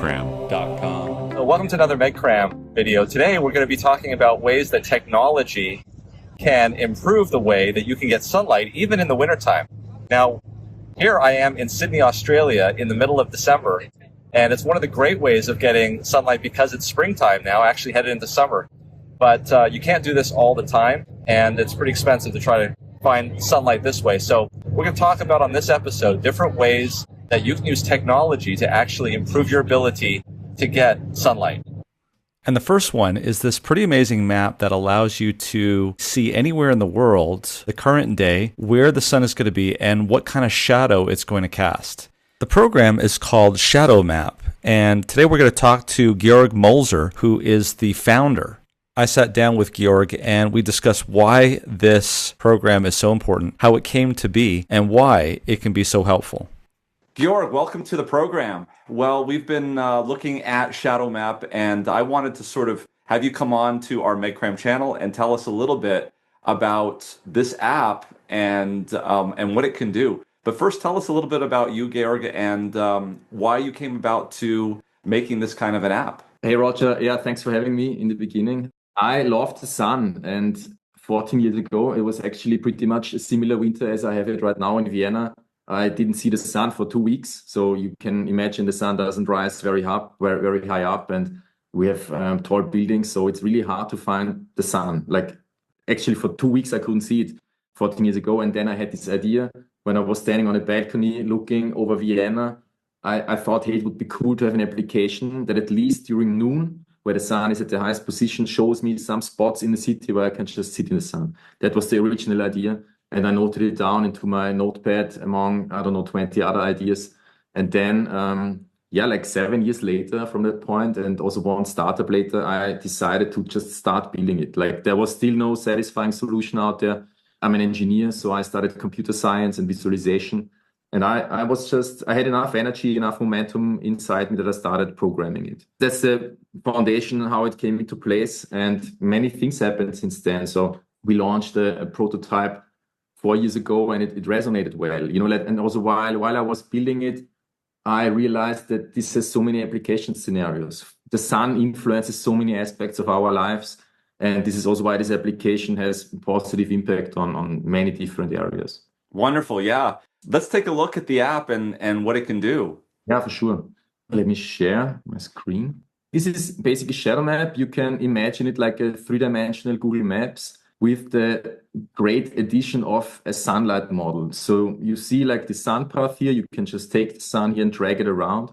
medcram.com. So welcome to another MedCram video. Today we're going to be talking about ways that technology can improve the way that you can get sunlight even in the wintertime. Now, here I am in Sydney, Australia in the middle of December, and it's one of the great ways of getting sunlight because it's springtime now, actually headed into summer. But you can't do this all the time, and it's pretty expensive to try to find sunlight this way. So we're going to talk about on this episode different ways that you can use technology to actually improve your ability to get sunlight. And the first one is this pretty amazing map that allows you to see anywhere in the world, the current day, where the sun is going to be, and what kind of shadow it's going to cast. The program is called Shadow Map, and today we're going to talk to Georg Molzer, who is the founder. I sat down with Georg and we discussed why this program is so important, how it came to be, and why it can be so helpful. Georg, welcome to the program. Well, we've been looking at Shadow Map, and I wanted to sort of have you come on to our MedCram channel and tell us a little bit about this app and what it can do. But first, tell us a little bit about you, Georg, and why you came about to making this kind of an app. Hey, Roger. Yeah, thanks for having me in the beginning. I love the sun, and 14 years ago, it was actually pretty much a similar winter as I have it right now in Vienna. I didn't see the sun for 2 weeks, so you can imagine the sun doesn't rise very high up, and we have tall buildings, so it's really hard to find the sun. Like, actually, for 2 weeks I couldn't see it 14 years ago, and then I had this idea when I was standing on a balcony looking over Vienna. I thought, hey, it would be cool to have an application that at least during noon, where the sun is at the highest position, shows me some spots in the city where I can just sit in the sun. That was the original idea. And I noted it down into my notepad among, 20 other ideas. And then, like 7 years later from that point, and also one startup later, I decided to just start building it. Like, there was still no satisfying solution out there. I'm an engineer, so I started computer science and visualization. And I had enough energy, enough momentum inside me that I started programming it. That's the foundation, how it came into place. And many things happened since then. So we launched a prototype 4 years ago, and it resonated well. And also while I was building it, I realized that this has so many application scenarios. The sun influences so many aspects of our lives. And this is also why this application has a positive impact on many different areas. Wonderful. Yeah. Let's take a look at the app and what it can do. Yeah, for sure. Let me share my screen. This is basically Shadow Map. You can imagine it like a three-dimensional Google Maps with the great addition of a sunlight model. So you see like the sun path here. You can just take the sun here and drag it around,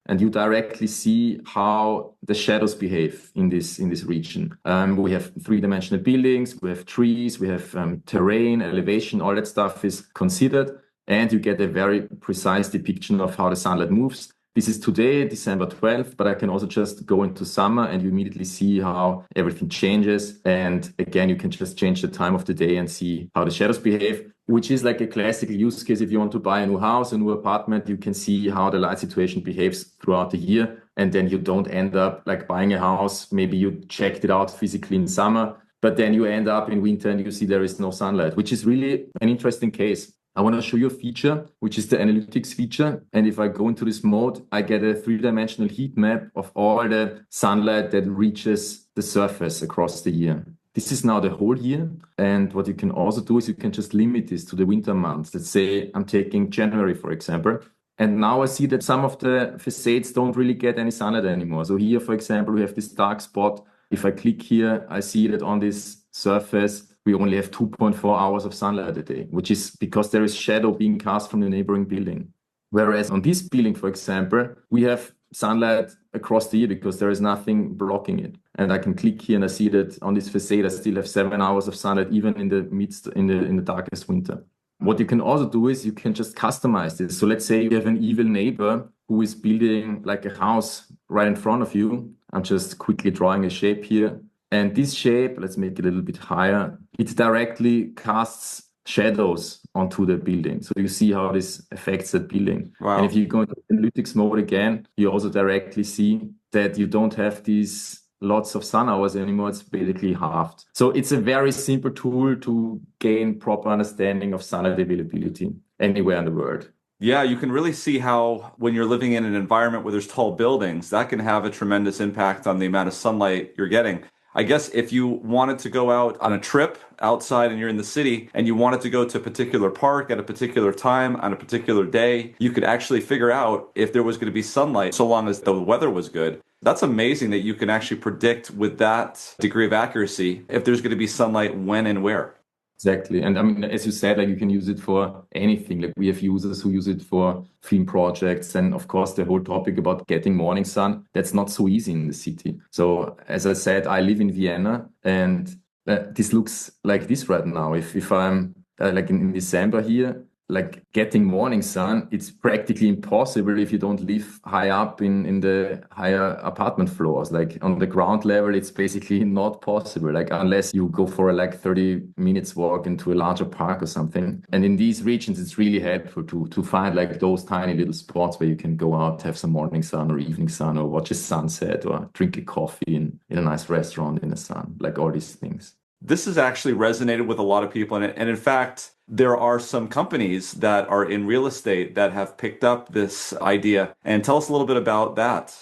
and you directly see how the shadows behave in this region. We have three-dimensional buildings, we have trees, we have terrain, elevation, all that stuff is considered. And you get a very precise depiction of how the sunlight moves. This is today, December 12th, but I can also just go into summer and you immediately see how everything changes. And again, you can just change the time of the day and see how the shadows behave, which is like a classical use case. If you want to buy a new house, a new apartment, you can see how the light situation behaves throughout the year. And then you don't end up like buying a house. Maybe you checked it out physically in summer, but then you end up in winter and you see there is no sunlight, which is really an interesting case. I want to show you a feature, which is the analytics feature. And if I go into this mode, I get a three-dimensional heat map of all the sunlight that reaches the surface across the year. This is now the whole year. And what you can also do is you can just limit this to the winter months. Let's say I'm taking January, for example. And now I see that some of the facades don't really get any sunlight anymore. So here, for example, we have this dark spot. If I click here, I see that on this surface, we only have 2.4 hours of sunlight a day, which is because there is shadow being cast from the neighboring building. Whereas on this building, for example, we have sunlight across the year because there is nothing blocking it. And I can click here and I see that on this facade, I still have 7 hours of sunlight, even in the darkest winter. What you can also do is you can just customize this. So let's say you have an evil neighbor who is building like a house right in front of you. I'm just quickly drawing a shape here. And this shape, let's make it a little bit higher, it directly casts shadows onto the building. So you see how this affects that building. Wow. And if you go into analytics mode again, you also directly see that you don't have these lots of sun hours anymore. It's basically halved. So it's a very simple tool to gain proper understanding of sunlight availability anywhere in the world. Yeah, you can really see how when you're living in an environment where there's tall buildings, that can have a tremendous impact on the amount of sunlight you're getting. I guess if you wanted to go out on a trip outside and you're in the city and you wanted to go to a particular park at a particular time on a particular day, you could actually figure out if there was going to be sunlight so long as the weather was good. That's amazing that you can actually predict with that degree of accuracy if there's going to be sunlight when and where. Exactly. And I mean, as you said, like you can use it for anything. Like we have users who use it for film projects. And of course, the whole topic about getting morning sun, that's not so easy in the city. So as I said, I live in Vienna and this looks like this right now. If I'm like in December here, like getting morning sun, it's practically impossible if you don't live high up in the higher apartment floors. Like on the ground level, it's basically not possible. Like unless you go for a like 30 minutes walk into a larger park or something. And in these regions, it's really helpful to find like those tiny little spots where you can go out, have some morning sun or evening sun or watch a sunset or drink a coffee in a nice restaurant in the sun, like all these things. This has actually resonated with a lot of people. And in fact, there are some companies that are in real estate that have picked up this idea. And tell us a little bit about that.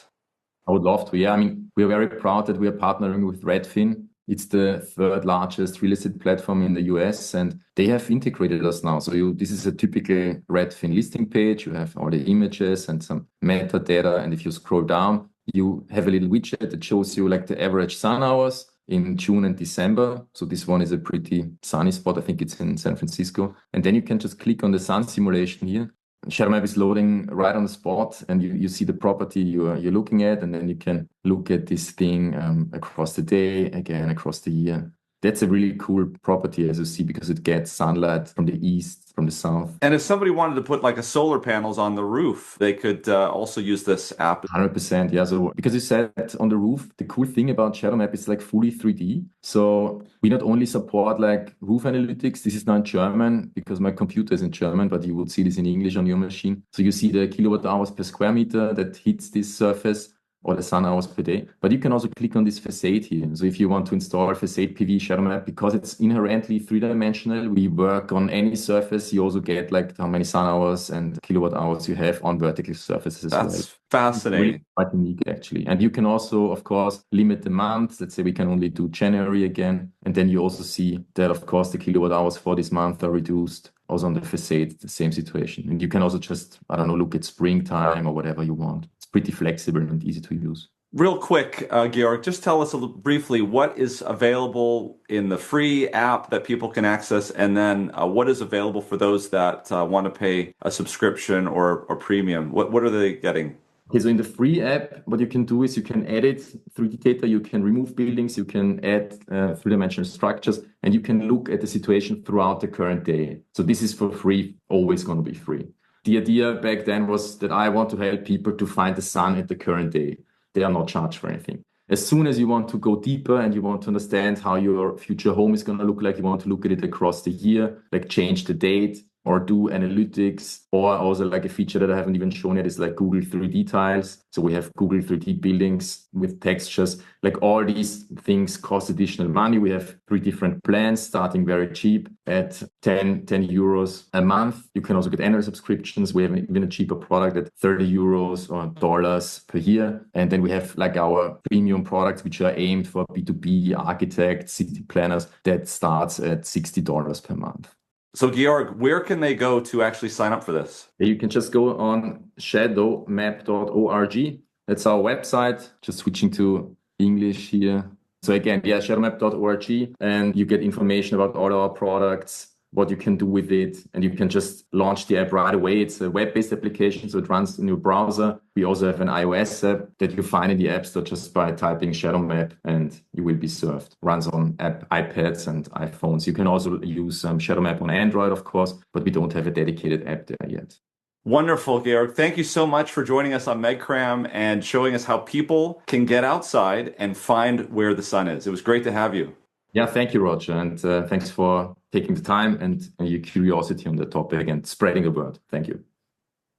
I would love to. Yeah, I mean, we are very proud that we are partnering with Redfin. It's the third largest real estate platform in the US, and they have integrated us now. So this is a typical Redfin listing page. You have all the images and some metadata. And if you scroll down, you have a little widget that shows you like the average sun hours in June and December. So this one is a pretty sunny spot. I think it's in San Francisco. And then you can just click on the sun simulation here. Shadow Map is loading right on the spot and you see the property you're looking at, and then you can look at this thing across the day, again, across the year. That's a really cool property, as you see, because it gets sunlight from the east, from the south. And if somebody wanted to put like a solar panels on the roof, they could also use this app. 100%, yeah. So because you said on the roof, the cool thing about Shadow Map is like fully 3D. So we not only support like roof analytics, this is now in German because my computer is in German, but you would see this in English on your machine. So you see the kilowatt hours per square meter that hits this surface, or the sun hours per day. But you can also click on this facade here. So if you want to install facade PV Shadow Map, because it's inherently three-dimensional, we work on any surface. You also get like how many sun hours and kilowatt hours you have on vertical surfaces as well. That's fascinating. Really quite unique, actually. And you can also, of course, limit the month. Let's say we can only do January again. And then you also see that, of course, the kilowatt hours for this month are reduced. Also on the facade, the same situation. And you can also just, I don't know, look at springtime or whatever you want. Pretty flexible and easy to use. Real quick, Georg, just tell us briefly what is available in the free app that people can access, and then what is available for those that want to pay a subscription or premium. What are they getting? Okay, so in the free app, what you can do is you can edit 3D data, you can remove buildings, you can add three-dimensional structures, and you can look at the situation throughout the current day. So this is for free, always going to be free. The idea back then was that I want to help people to find the sun at the current day. They are not charged for anything. As soon as you want to go deeper and you want to understand how your future home is going to look like, you want to look at it across the year, like change the date or do analytics, or also like a feature that I haven't even shown yet is like Google 3D tiles. So we have Google 3D buildings with textures. Like all these things cost additional money. We have 3 different plans starting very cheap at 10 euros a month. You can also get annual subscriptions. We have even a cheaper product at 30 euros or dollars per year. And then we have like our premium products, which are aimed for B2B architects, city planners, that starts at $60 per month. So Georg, where can they go to actually sign up for this? You can just go on shadowmap.org. That's our website. Just switching to English here. So again, yeah, shadowmap.org, and you get information about all our products, what you can do with it, and you can just launch the app right away. It's a web-based application, so it runs in your browser. We also have an iOS app that you find in the App Store just by typing Shadow Map, and you will be served. Runs on iPads and iPhones. You can also use Shadow Map on Android, of course, but we don't have a dedicated app there yet. Wonderful, Georg. Thank you so much for joining us on MegCram and showing us how people can get outside and find where the sun is. It was great to have you. Yeah, thank you, Roger. And thanks for taking the time and your curiosity on the topic and spreading the word. Thank you.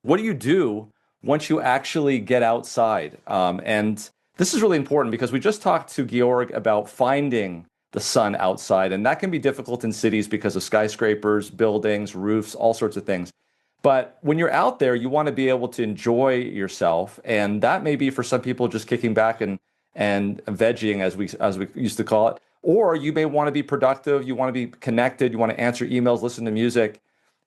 What do you do once you actually get outside? And this is really important because we just talked to Georg about finding the sun outside, and that can be difficult in cities because of skyscrapers, buildings, roofs, all sorts of things. But when you're out there, you want to be able to enjoy yourself, and that may be for some people just kicking back and vegging, as we used to call it. Or you may want to be productive, you want to be connected, you want to answer emails, listen to music.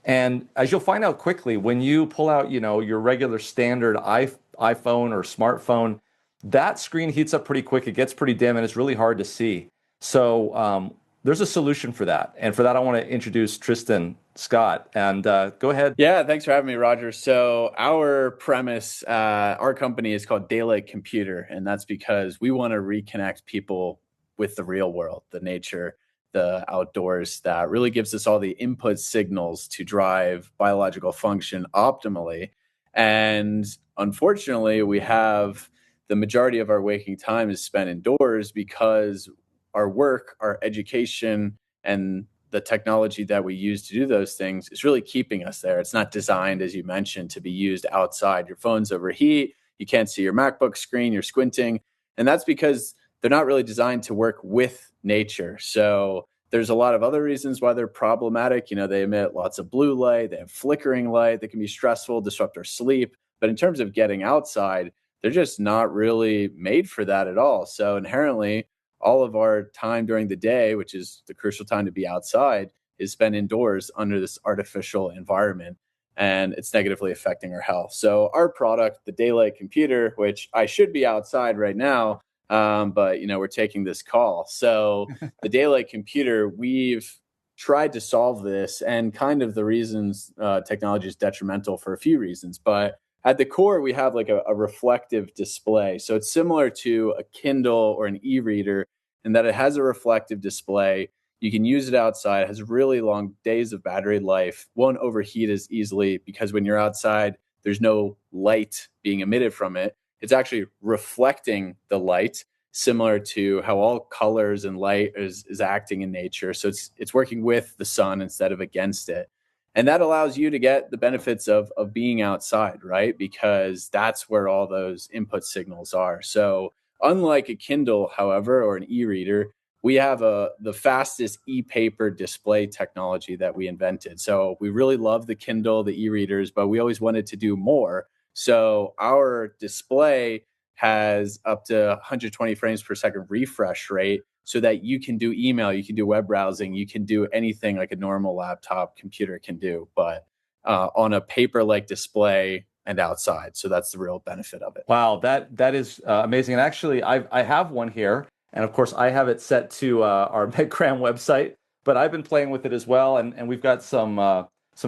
And as you'll find out quickly, when you pull out, your regular standard iPhone or smartphone, that screen heats up pretty quick. It gets pretty dim, and it's really hard to see. So there's a solution for that. And for that, I want to introduce Tristan Scott. And go ahead. Yeah, thanks for having me, Roger. So our premise, our company is called Daylight Computer, and that's because we want to reconnect people with the real world, the nature, the outdoors, that really gives us all the input signals to drive biological function optimally. And unfortunately, we have the majority of our waking time is spent indoors because our work, our education, and the technology that we use to do those things is really keeping us there. It's not designed, as you mentioned, to be used outside. Your phones overheat. You can't see your MacBook screen. You're squinting. And that's because they're not really designed to work with nature. So there's a lot of other reasons why they're problematic. They emit lots of blue light. They have flickering light that can be stressful, disrupt our sleep. But in terms of getting outside, they're just not really made for that at all. So inherently, all of our time during the day, which is the crucial time to be outside, is spent indoors under this artificial environment, and it's negatively affecting our health. So our product, the Daylight Computer, which I should be outside right now, but we're taking this call. So the Daylight Computer, we've tried to solve this, and kind of the reasons technology is detrimental for a few reasons, but at the core, we have like a reflective display. So it's similar to a Kindle or an e-reader in that it has a reflective display. You can use it outside. It has really long days of battery life. Won't overheat as easily because when you're outside, there's no light being emitted from it. It's actually reflecting the light, similar to how all colors and light is acting in nature. So it's working with the sun instead of against it. And that allows you to get the benefits of being outside, right? Because that's where all those input signals are. So unlike a Kindle, however, or an e-reader, we have the fastest e-paper display technology that we invented. So we really love the Kindle, the e-readers, but we always wanted to do more. So our display has up to 120 frames per second refresh rate, so that you can do email, you can do web browsing, you can do anything like a normal laptop computer can do, but on a paper-like display and outside. So that's the real benefit of it. Wow, that is amazing. And actually, I have one here, and of course, I have it set to our MedCram website. But I've been playing with it as well, and we've got some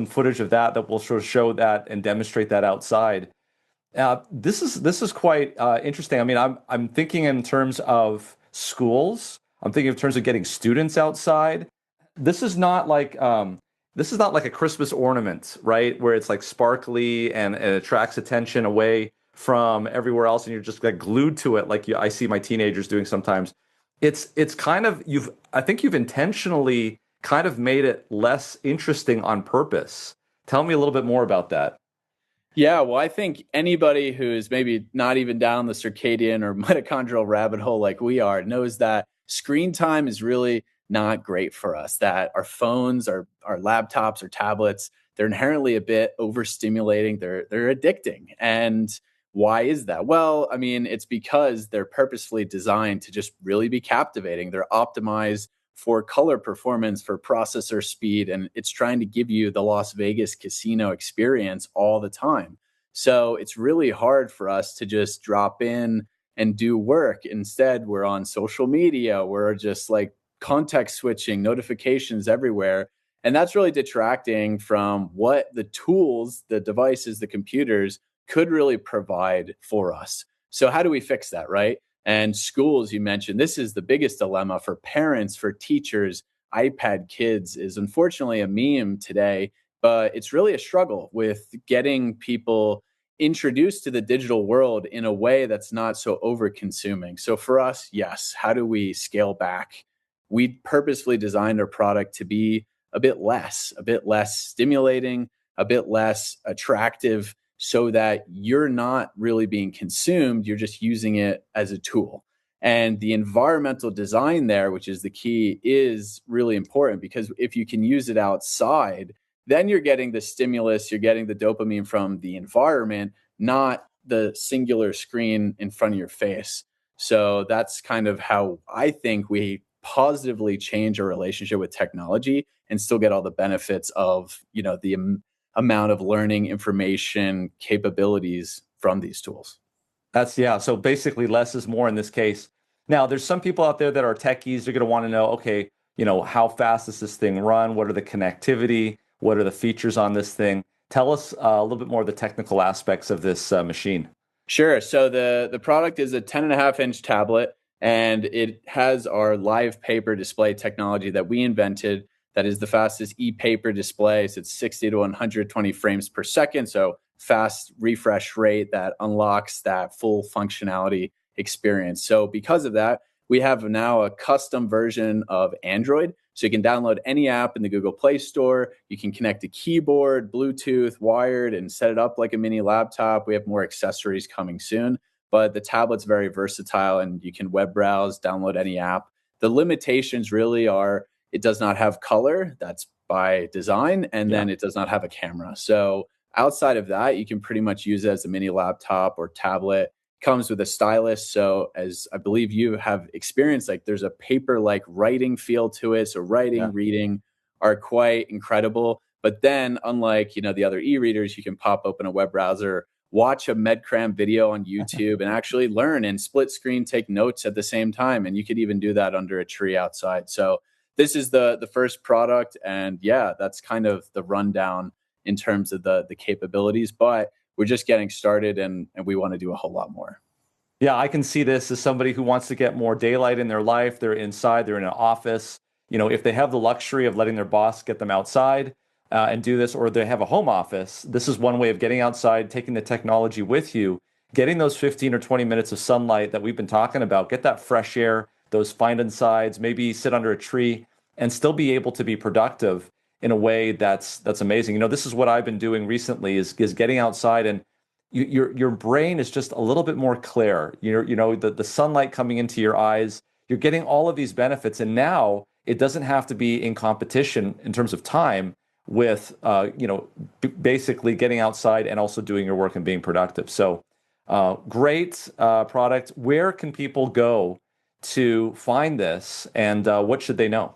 footage of that will sort of show that and demonstrate that outside. This is quite interesting. I mean, I'm thinking in terms of schools. I'm thinking in terms of getting students outside. This is not like a Christmas ornament, right? Where it's like sparkly and it attracts attention away from everywhere else, and you're just like glued to it, like I see my teenagers doing sometimes. It's kind of I think you've intentionally kind of made it less interesting on purpose. Tell me a little bit more about that. Yeah, well, I think anybody who's maybe not even down the circadian or mitochondrial rabbit hole like we are knows that screen time is really not great for us, that our phones, our laptops, our tablets, they're inherently a bit overstimulating. They're addicting. And why is that? Well, I mean, it's because they're purposefully designed to just really be captivating. They're optimized for color performance, for processor speed, and it's trying to give you the Las Vegas casino experience all the time. So it's really hard for us to just drop in and do work. Instead, we're on social media. We're just like context switching, notifications everywhere. And that's really detracting from what the tools, the devices, the computers could really provide for us. So how do we fix that, right? And schools, you mentioned, this is the biggest dilemma for parents, for teachers. iPad kids is unfortunately a meme today, but it's really a struggle with getting people introduced to the digital world in a way that's not so over-consuming. So for us, yes, how do we scale back? We purposefully designed our product to be a bit less stimulating, a bit less attractive, so that you're not really being consumed, you're just using it as a tool. And the environmental design there, which is the key, is really important, because if you can use it outside, then you're getting the stimulus, you're getting the dopamine from the environment, not the singular screen in front of your face. So that's kind of how I think we positively change our relationship with technology and still get all the benefits of, the amount of learning, information, capabilities from these tools. So basically less is more in this case. Now, there's some people out there that are techies. They're going to want to know, okay, how fast does this thing run? What are the connectivity? What are the features on this thing? Tell us a little bit more of the technical aspects of this machine. Sure. So the product is a 10.5-inch tablet, and it has our live paper display technology that we invented. That is the fastest e-paper display. So it's 60 to 120 frames per second. So fast refresh rate that unlocks that full functionality experience. So because of that, we have now a custom version of Android. So you can download any app in the Google Play Store. You can connect a keyboard, Bluetooth, wired, and set it up like a mini laptop. We have more accessories coming soon, but the tablet's very versatile and you can web browse, download any app. The limitations really are it does not have color. That's by design. And then it does not have a camera. So outside of that, you can pretty much use it as a mini laptop or tablet. Comes with a stylus. So as I believe you have experienced, like there's a paper-like writing feel to it. So writing, reading are quite incredible. But then unlike, the other e-readers, you can pop open a web browser, watch a MedCram video on YouTube and actually learn and split screen, take notes at the same time. And you could even do that under a tree outside. So this is the first product. And that's kind of the rundown in terms of the capabilities. But we're just getting started and we want to do a whole lot more. Yeah, I can see this as somebody who wants to get more daylight in their life. They're inside, they're in an office. If they have the luxury of letting their boss get them outside and do this, or they have a home office, this is one way of getting outside, taking the technology with you, getting those 15 or 20 minutes of sunlight that we've been talking about, get that fresh air, those find-and-sides, maybe sit under a tree and still be able to be productive in a way that's amazing. This is what I've been doing recently is getting outside, and your brain is just a little bit more clear. The sunlight coming into your eyes, you're getting all of these benefits, and now it doesn't have to be in competition in terms of time with basically getting outside and also doing your work and being productive. So great product. Where can people go to find this, and what should they know?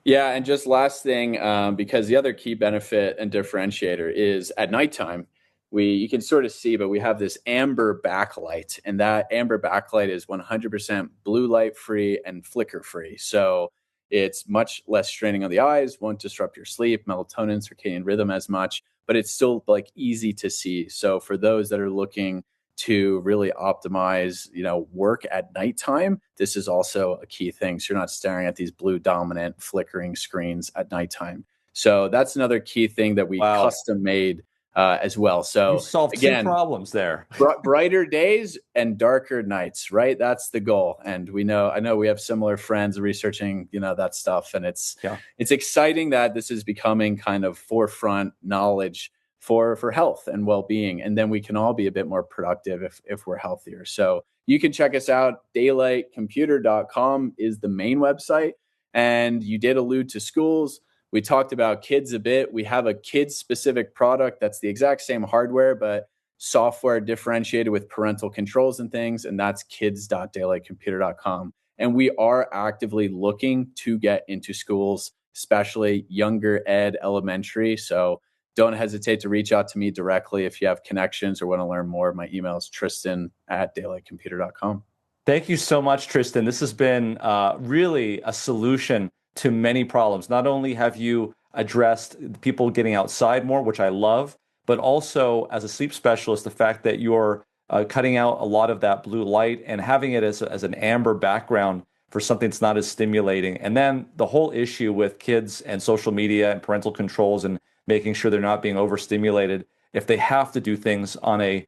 Yeah, and just last thing, because the other key benefit and differentiator is at nighttime, you can sort of see, but we have this amber backlight, and that amber backlight is 100% blue light free and flicker free. So it's much less straining on the eyes, won't disrupt your sleep, melatonin, circadian rhythm as much, but it's still like easy to see. So for those that are looking to really optimize, work at nighttime, this is also a key thing. So you're not staring at these blue dominant flickering screens at nighttime. So that's another key thing that we custom made as well. So you solved two problems there. Brighter days and darker nights, right? That's the goal. And I know we have similar friends researching, that stuff. And it's exciting that this is becoming kind of forefront knowledge for health and well-being. And then we can all be a bit more productive if we're healthier. So you can check us out. daylightcomputer.com is the main website. And you did allude to schools. We talked about kids a bit. We have a kids-specific product that's the exact same hardware, but software differentiated with parental controls and things. And that's kids.daylightcomputer.com. And we are actively looking to get into schools, especially younger ed, elementary. So don't hesitate to reach out to me directly if you have connections or want to learn more. My email is tristan@daylightcomputer.com. Thank you so much, Tristan. This has been really a solution to many problems. Not only have you addressed people getting outside more, which I love, but also as a sleep specialist, the fact that you're cutting out a lot of that blue light and having it as an amber background for something that's not as stimulating. And then the whole issue with kids and social media and parental controls and making sure they're not being overstimulated if they have to do things on a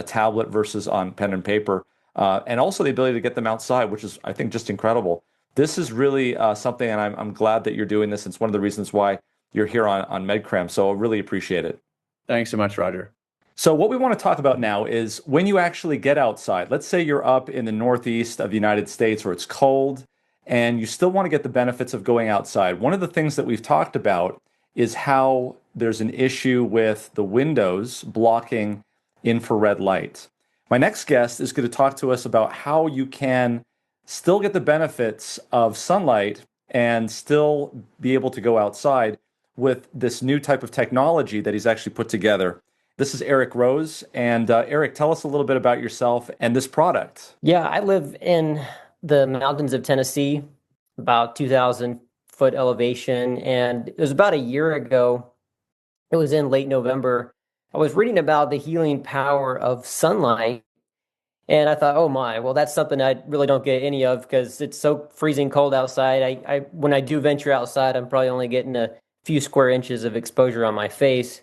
tablet versus on pen and paper, and also the ability to get them outside, which is, I think, just incredible. This is really something, and I'm glad that you're doing this. It's one of the reasons why you're here on MedCram, so I really appreciate it. Thanks so much, Roger. So what we want to talk about now is when you actually get outside. Let's say you're up in the Northeast of the United States where it's cold, and you still want to get the benefits of going outside. One of the things that we've talked about is how there's an issue with the windows blocking infrared light. My next guest is going to talk to us about how you can still get the benefits of sunlight and still be able to go outside with this new type of technology that he's actually put together. This is Eric Rose. And Eric, tell us a little bit about yourself and this product. Yeah, I live in the mountains of Tennessee, about 2,000-foot elevation. And it was about a year ago, it was in late November, I was reading about the healing power of sunlight. And I thought, oh my, well, that's something I really don't get any of because it's so freezing cold outside. I when I do venture outside, I'm probably only getting a few square inches of exposure on my face.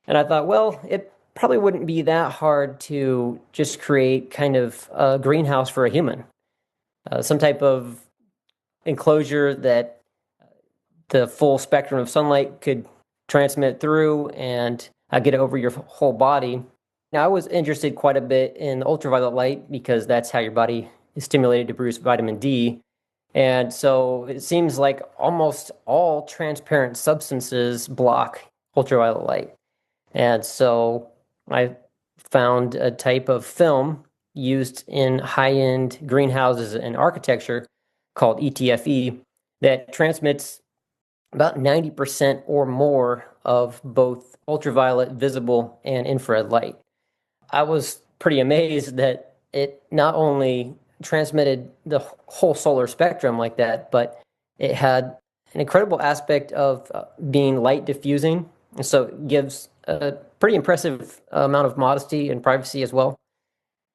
And I thought, well, it probably wouldn't be that hard to just create kind of a greenhouse for a human, some type of enclosure that the full spectrum of sunlight could transmit through and get it over your whole body. Now, I was interested quite a bit in ultraviolet light because that's how your body is stimulated to produce vitamin D. And so it seems like almost all transparent substances block ultraviolet light. And so I found a type of film used in high-end greenhouses and architecture called ETFE that transmits about 90% or more of both ultraviolet, visible, and infrared light. I was pretty amazed that it not only transmitted the whole solar spectrum like that, but it had an incredible aspect of being light diffusing. And so it gives a pretty impressive amount of modesty and privacy as well.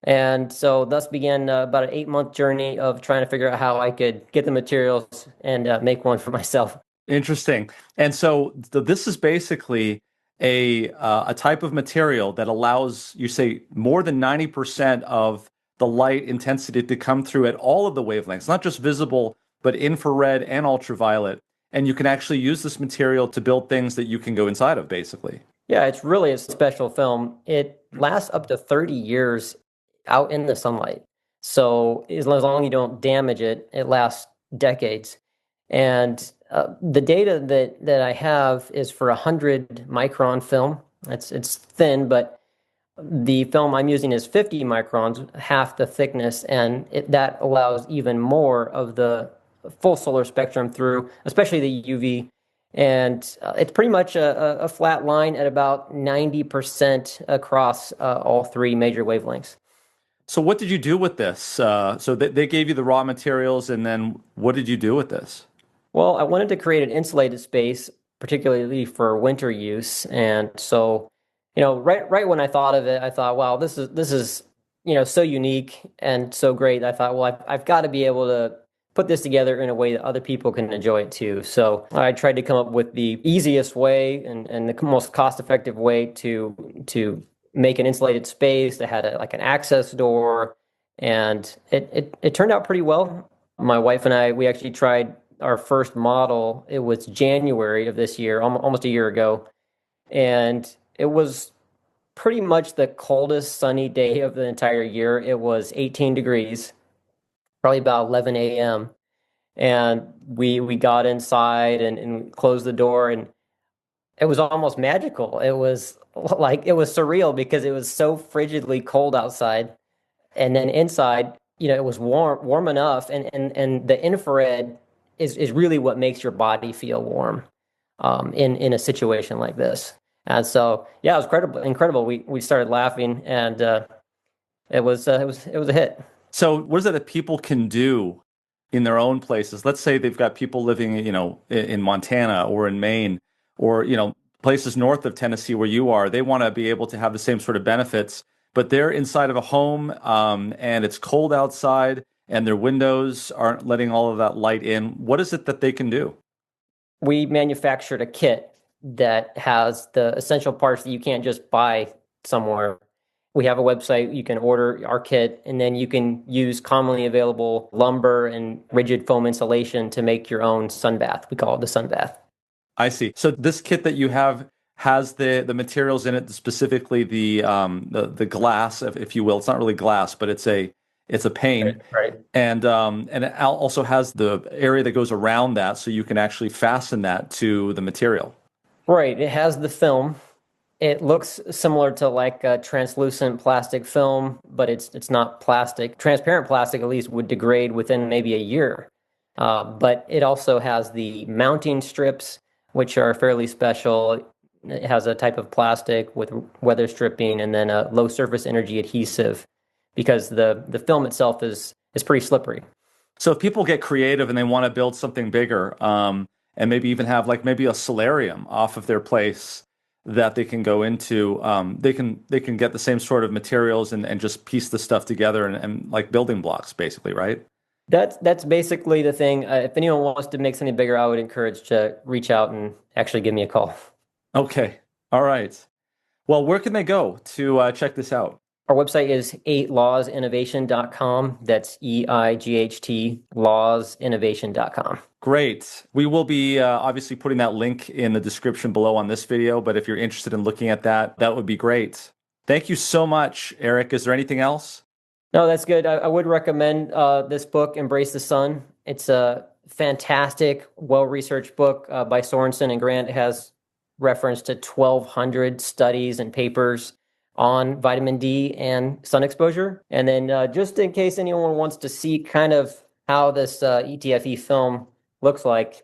And so thus began about an 8-month journey of trying to figure out how I could get the materials and make one for myself. Interesting. And so this is basically a type of material that allows, you say, more than 90% of the light intensity to come through at all of the wavelengths, not just visible, but infrared and ultraviolet. And you can actually use this material to build things that you can go inside of, basically. Yeah, it's really a special film. It lasts up to 30 years out in the sunlight. So as long as you don't damage it, it lasts decades. And the data that I have is for 100 micron film. It's thin, but the film I'm using is 50 microns, half the thickness, and that allows even more of the full solar spectrum through, especially the UV. And it's pretty much a flat line at about 90% across all three major wavelengths. So what did you do with this? So they gave you the raw materials, and then what did you do with this? Well, I wanted to create an insulated space, particularly for winter use. And so, right when I thought of it, I thought, wow, this is so unique and so great. I thought, well, I've got to be able to put this together in a way that other people can enjoy it too. So I tried to come up with the easiest way and the most cost-effective way to make an insulated space that had like an access door, and it turned out pretty well. My wife and I, we actually tried our first model. It was January of this year, almost a year ago, and it was pretty much the coldest sunny day of the entire year. It was 18 degrees, probably about 11 a.m. And we got inside and closed the door, and it was almost magical. It was surreal because it was so frigidly cold outside. And then inside, it was warm enough, and the infrared is really what makes your body feel warm in a situation like this. And so, yeah, it was incredible. We started laughing, and it was a hit. So what is it that people can do in their own places? Let's say they've got people living, in Montana or in Maine or, places north of Tennessee where you are. They want to be able to have the same sort of benefits, but they're inside of a home and it's cold outside and their windows aren't letting all of that light in. What is it that they can do? We manufactured a kit that has the essential parts that you can't just buy somewhere. We have a website, you can order our kit, and then you can use commonly available lumber and rigid foam insulation to make your own sun bath. We call it the sun bath. I see. So this kit that you have has the materials in it, specifically the glass, if you will. It's not really glass, but it's a pane, right? And it also has the area that goes around that, so you can actually fasten that to the material. Right. It has the film. It looks similar to like a translucent plastic film, but it's not plastic. Transparent plastic, at least, would degrade within maybe a year. But it also has the mounting strips, which are fairly special. It has a type of plastic with weather stripping and then a low surface energy adhesive because the film itself is pretty slippery. So if people get creative and they want to build something bigger, and maybe even have like maybe a solarium off of their place that they can go into, they can get the same sort of materials and just piece the stuff together and like building blocks, basically, right? That's basically the thing. If anyone wants to make something bigger, I would encourage to reach out and actually give me a call. Okay. All right. Well, where can they go to check this out? Our website is 8lawsinnovation.com. That's EIGHT lawsinnovation.com. Great. We will be obviously putting that link in the description below on this video, but if you're interested in looking at that, that would be great. Thank you so much, Eric. Is there anything else? No, that's good. I would recommend this book, Embrace the Sun. It's a fantastic, well-researched book by Sorensen and Grant. It has reference to 1,200 studies and papers on vitamin D and sun exposure. And then just in case anyone wants to see kind of how this ETFE film looks like,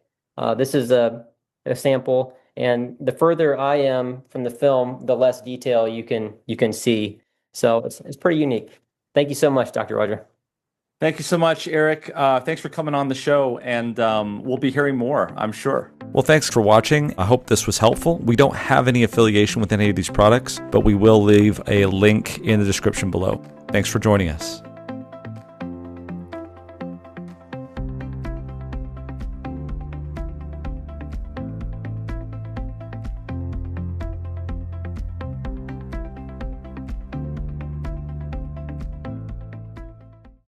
this is a sample. And the further I am from the film, the less detail you can see. So it's pretty unique. Thank you so much, Dr. Roger. Thank you so much, Eric. Thanks for coming on the show, and we'll be hearing more, I'm sure. Well, thanks for watching. I hope this was helpful. We don't have any affiliation with any of these products, but we will leave a link in the description below. Thanks for joining us.